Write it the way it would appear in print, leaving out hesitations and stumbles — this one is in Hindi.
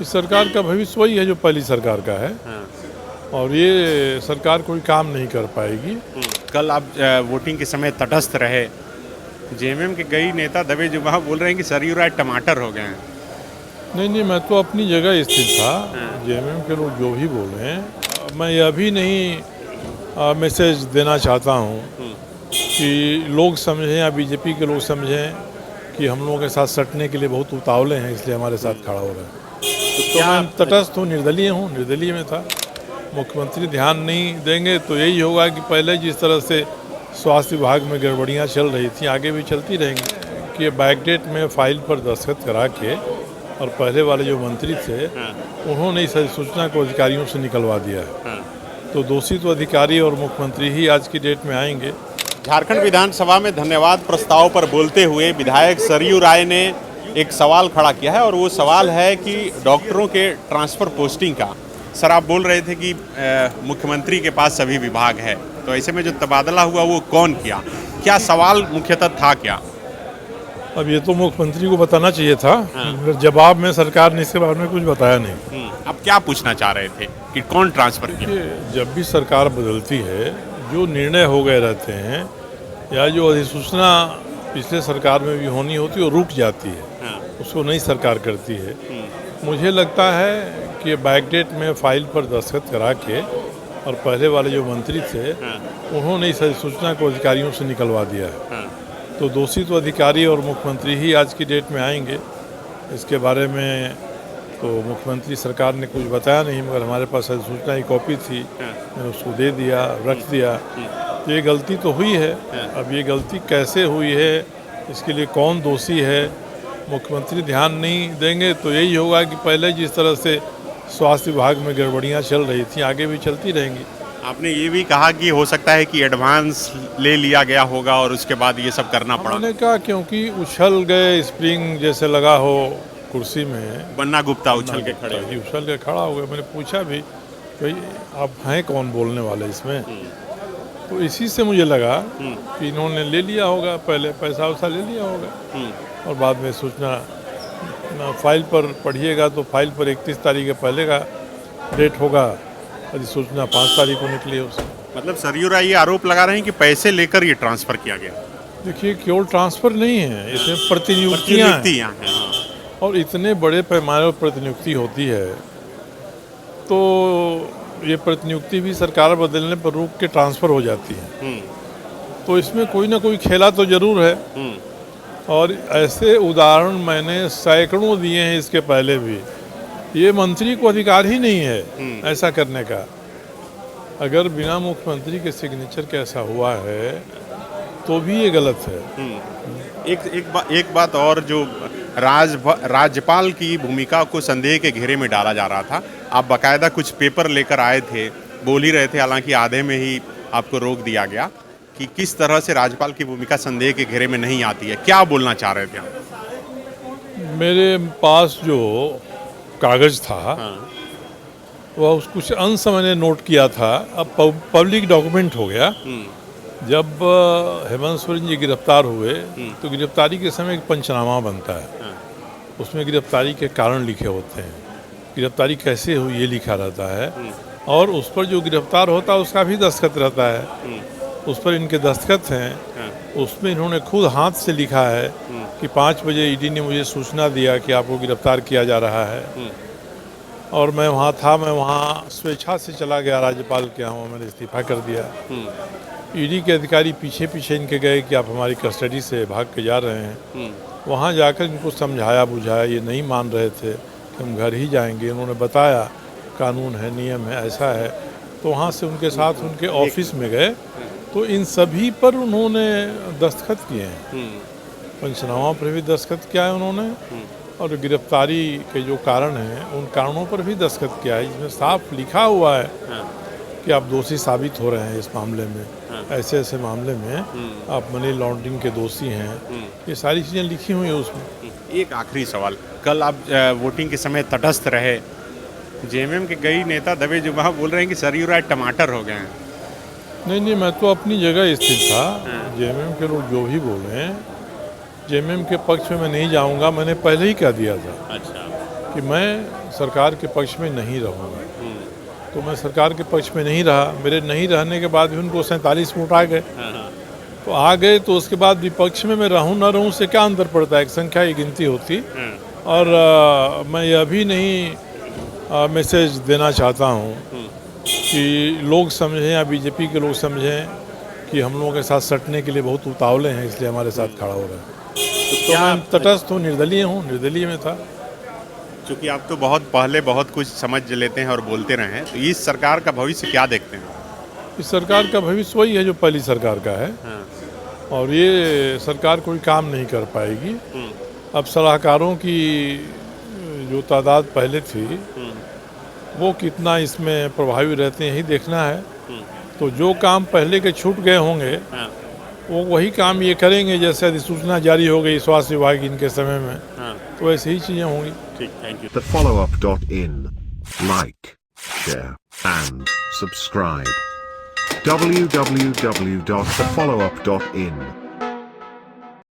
इस सरकार का भविष्य वही है जो पहली सरकार का है। हाँ। और ये सरकार कोई काम नहीं कर पाएगी। कल आप वोटिंग के समय तटस्थ रहे, जेएमएम के कई नेता दबे जुबान बोल रहे हैं कि सरयू राय टमाटर हो गए हैं। नहीं, मैं तो अपनी जगह स्थित था। जेएमएम के लोग जो भी बोल रहे हैं, मैं यह भी नहीं मैसेज देना चाहता हूँ कि लोग समझें या बीजेपी के लोग समझें कि हम लोगों के साथ सटने के लिए बहुत उतावले हैं, इसलिए हमारे साथ खड़ा हो रहे हैं। तो मैं तटस्थ हूँ, निर्दलीय में था। मुख्यमंत्री ध्यान नहीं देंगे तो यही होगा कि पहले जिस तरह से स्वास्थ्य विभाग में गड़बड़ियाँ चल रही थी, आगे भी चलती रहेंगी। कि बैकडेट में फाइल पर दस्तखत करा के और पहले वाले जो मंत्री थे उन्होंने इस सूचना को अधिकारियों से निकलवा दिया है। तो दोषी तो अधिकारी और मुख्यमंत्री ही आज की डेट में आएंगे। झारखंड विधानसभा में धन्यवाद प्रस्ताव पर बोलते हुए विधायक सरयू राय ने एक सवाल खड़ा किया है और वो सवाल है कि डॉक्टरों के ट्रांसफ़र पोस्टिंग का। सर, आप बोल रहे थे कि मुख्यमंत्री के पास सभी विभाग है, तो ऐसे में जो तबादला हुआ वो कौन किया, क्या सवाल मुख्यतः था क्या? अब ये तो मुख्यमंत्री को बताना चाहिए था। जवाब में सरकार ने इसके बारे में कुछ बताया नहीं। अब क्या पूछना चाह रहे थे कि कौन ट्रांसफ़र किया? जब भी सरकार बदलती है, जो निर्णय हो गए रहते हैं या जो अधिसूचना पिछले सरकार में भी होनी होती है वो रुक जाती है, उसको नई सरकार करती है। मुझे लगता है कि बैकडेट में फाइल पर दस्तखत करा के और पहले वाले जो मंत्री थे उन्होंने इस सूचना को अधिकारियों से निकलवा दिया है। तो दोषी तो अधिकारी और मुख्यमंत्री ही आज की डेट में आएंगे। इसके बारे में तो मुख्यमंत्री सरकार ने कुछ बताया नहीं, मगर हमारे पास अधिसूचना की कॉपी थी, मैंने उसको दे दिया, रख दिया। तो ये गलती तो हुई है। अब ये गलती कैसे हुई है, इसके लिए कौन दोषी है, मुख्यमंत्री ध्यान नहीं देंगे तो यही होगा कि पहले जिस तरह से स्वास्थ्य विभाग में गड़बड़ियाँ चल रही थी, आगे भी चलती रहेंगी। आपने ये भी कहा कि हो सकता है कि एडवांस ले लिया गया होगा और उसके बाद ये सब करना पड़ा। मैंने कहा क्योंकि उछल गए, स्प्रिंग जैसे लगा हो कुर्सी में, बन्ना गुप्ता उछल के खड़ा हो गया। मैंने पूछा भी भाई आप हैं कौन बोलने वाले इसमें, तो इसी से मुझे लगा कि इन्होंने ले लिया होगा, पहले पैसा वैसा ले लिया होगा और बाद में सूचना फाइल पर पढ़िएगा तो फाइल पर 31 तारीख के पहले का डेट होगा, अधिसूचना 5 तारीख को निकली उससे। मतलब सरयू राय ये आरोप लगा रहे हैं कि पैसे लेकर ये ट्रांसफ़र किया गया। देखिए, केवल ट्रांसफ़र नहीं है, इसमें प्रतिनियुक्तियाँ हैं। और इतने बड़े पैमाने पर प्रतिनियुक्ति होती है तो ये प्रतिनियुक्ति भी सरकार बदलने पर रुक के ट्रांसफ़र हो जाती है। तो इसमें कोई ना कोई खेला तो ज़रूर है। और ऐसे उदाहरण मैंने सैकड़ों दिए हैं इसके पहले भी। ये मंत्री को अधिकार ही नहीं है ऐसा करने का। अगर बिना मुख्यमंत्री के सिग्नेचर के ऐसा हुआ है तो भी ये गलत है। एक बात और, जो राज्यपाल की भूमिका को संदेह के घेरे में डाला जा रहा था। आप बाकायदा कुछ पेपर लेकर आए थे, बोल ही रहे थे, हालांकि आधे में ही आपको रोक दिया गया, कि किस तरह से राज्यपाल की भूमिका संदेह के घेरे में नहीं आती है। क्या बोलना चाह रहे थे आप? मेरे पास जो कागज़ था वह कुछ अंश मैंने नोट किया था, अब पब्लिक डॉक्यूमेंट हो गया। जब हेमंत सोरेन जी गिरफ्तार हुए तो गिरफ्तारी के समय एक पंचनामा बनता है, उसमें गिरफ्तारी के कारण लिखे होते हैं, गिरफ्तारी कैसे हुई ये लिखा रहता है, और उस पर जो गिरफ्तार होता है उसका भी दस्तखत रहता है। उस पर इनके दस्तखत हैं। उसमें इन्होंने खुद हाथ से लिखा है कि 5 बजे ईडी ने मुझे सूचना दिया कि आपको गिरफ्तार किया जा रहा है, और मैं वहाँ था। मैं वहाँ स्वेच्छा से चला गया राज्यपाल के यहाँ, मैंने इस्तीफा कर दिया। ईडी के अधिकारी पीछे पीछे इनके गए कि आप हमारी कस्टडी से भाग के जा रहे हैं। वहाँ जाकर इनको समझाया बुझाया, ये नहीं मान रहे थे कि हम घर ही जाएंगे। उन्होंने बताया कानून है, नियम है, ऐसा है। तो वहाँ से उनके साथ उनके ऑफिस में गए तो इन सभी पर उन्होंने दस्तखत किए हैं। पंचनामा पर भी दस्तखत किया है उन्होंने, और गिरफ्तारी के जो कारण हैं उन कारणों पर भी दस्तखत किया है, जिसमें साफ लिखा हुआ है कि आप दोषी साबित हो रहे हैं इस मामले में, ऐसे ऐसे मामले में आप मनी लॉन्ड्रिंग के दोषी हैं। ये सारी चीज़ें लिखी हुई हैं उसमें। एक आखिरी सवाल, कल आप वोटिंग के समय तटस्थ रहे, जेएमएम के कई नेता दबे जुबान बोल रहे हैं कि सरयू राय टमाटर हो गए हैं। नहीं, मैं तो अपनी जगह स्थित था। जेएमएम के लोग जो भी बोल रहे हैं, जेएमएम के पक्ष में मैं नहीं जाऊंगा, मैंने पहले ही कह दिया था। अच्छा। कि मैं सरकार के पक्ष में नहीं रहूँगा। तो मैं सरकार के पक्ष में नहीं रहा। मेरे नहीं रहने के बाद भी उनको 47 वोट आ गए। तो आ गए तो उसके बाद विपक्ष में मैं रहूँ ना रहूँ से क्या अंतर पड़ता है, एक संख्या की गिनती होती। और मैं यह भी नहीं मैसेज देना चाहता हूँ कि लोग समझें या बीजेपी के लोग समझें कि हम लोगों के साथ सटने के लिए बहुत उतावले हैं, इसलिए हमारे साथ खड़ा हो रहे हैं। तो मैं तटस्थ हूँ, निर्दलीय हूँ, निर्दलीय में था। क्योंकि आप तो बहुत पहले बहुत कुछ समझ लेते हैं और बोलते रहे हैं, तो इस सरकार का भविष्य क्या देखते हैं? इस सरकार का भविष्य वही है जो पहली सरकार का है। और ये सरकार कोई काम नहीं कर पाएगी। अब सलाहकारों की जो तादाद पहले थी वो कितना इसमें प्रभावी रहते हैं, यही देखना है। तो जो काम पहले के छूट गए होंगे वो वही काम ये करेंगे। जैसे अधिसूचना जारी हो गई स्वास्थ्य विभाग की इनके समय में, तो ऐसी ही चीज़ें होंगी। ठीक, thank you. TheFollowUp.in. Like, share, and subscribe. www.thefollowup.in